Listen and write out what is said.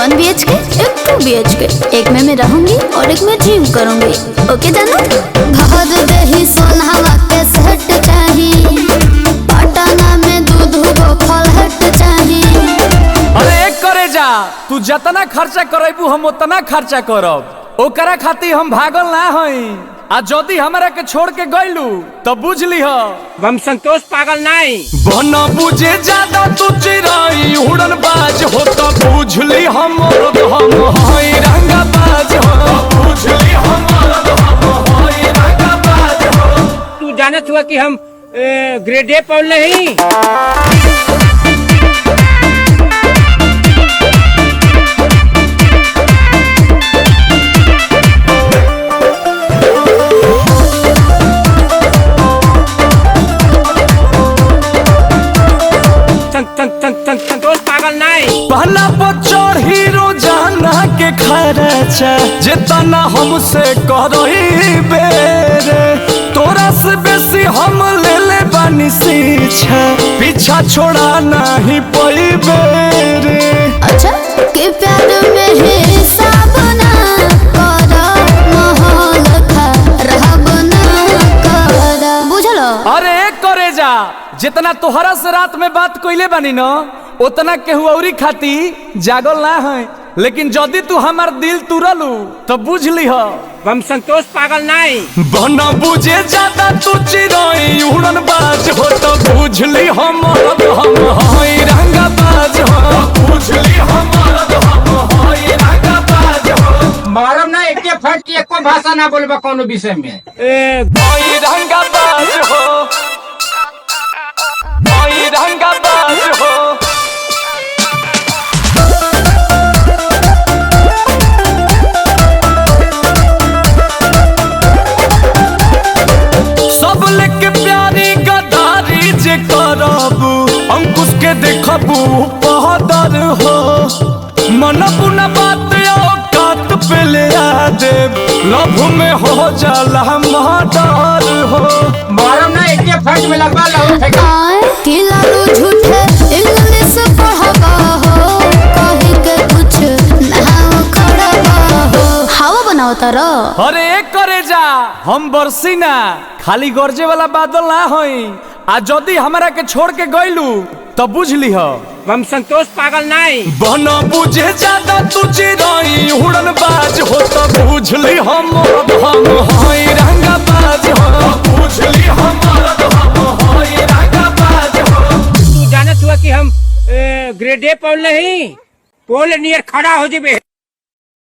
1 BHK, एक 2 BHK, एक में मैं रहूंगी और एक में जिम करूंगी। ओके जानो? घर दही सोना के सेट चाहिए, पटना में दूध गोफल हट चाहिए। अरे एक करे जा, तू जितना खर्चा करेबू हम उतना खर्चा करब। ओकरा खातिर हम भागल ना हई। आ जदी हमरा के छोड़ के गइलू तो बुझ लीह हम संतोष पागल नहीं। बना बुझे ज्यादा तू चिराई उड़न बाज हो तो बुझ ली हम हई रंगा बाज हो। बुझ ली हम हई रंगा बाज हो। तू जानत हुआ कि हम ग्रेड ए पढ़ नहीं। संतोष पागल नहीं। पहला बच्चों हीरो जाना के खर्चा जितना हमसे करही बेरे, तोरा से बेसी हम ले ले बानी सीछा, पीछा छोड़ा नहीं पई बेरे। अच्छा के प्यार में हिसाब ना करो, माहौल खराब ना करो, बुझलो? अरे एक करे जा, जितना तोहरा से रात में बात कइले बानी न उतना केहू औरी खाती जागल ना है। लेकिन जदी तू हमार दिल तुरलू तो बुझ लीह हम संतोष पागल नहीं। बना बुझे ज्यादा तू चिराई उड़न बाज हो तो बुझ ली हम हई रंगा बाज हो। बुझ ली हम हई रंगा बाज हो। मारम ना एक फट की एको भाषा ना बोलबा कोनो विषय में। हई रंगा बाज हो, हई रंगा बाज हो। सब लेके प्यारी गदारी जे करबू, अंकुश के देखबू बहादुर हो। मन पुना बात औकात पे ले आ दे, लव में हो जाला मर्डर हो। मारम ना एक फट में लगवा लो फेंका। किलारू झूठे इंग्लिश पढ़बा हो, कहीं के कुछ ना खड़बा हो, हवा बनाओ तारो। अरे एक करे जा, हम बरसी ना खाली गरजे वाला बादल ना होई। आ जदी हमरा के छोड़ के गइलू तो बुझ लीह हम संतोष पागल नहीं। बना बुझे ज्यादा तू चिराई उड़न बाज हो तो बुझ ली हम हई रंगा बाज हो। बुझ ली हम हई रंगा बाज हो। तू जानत हुआ कि हम ग्रेड ए पढ़ नहीं, पोल नियर खड़ा हो जेबे।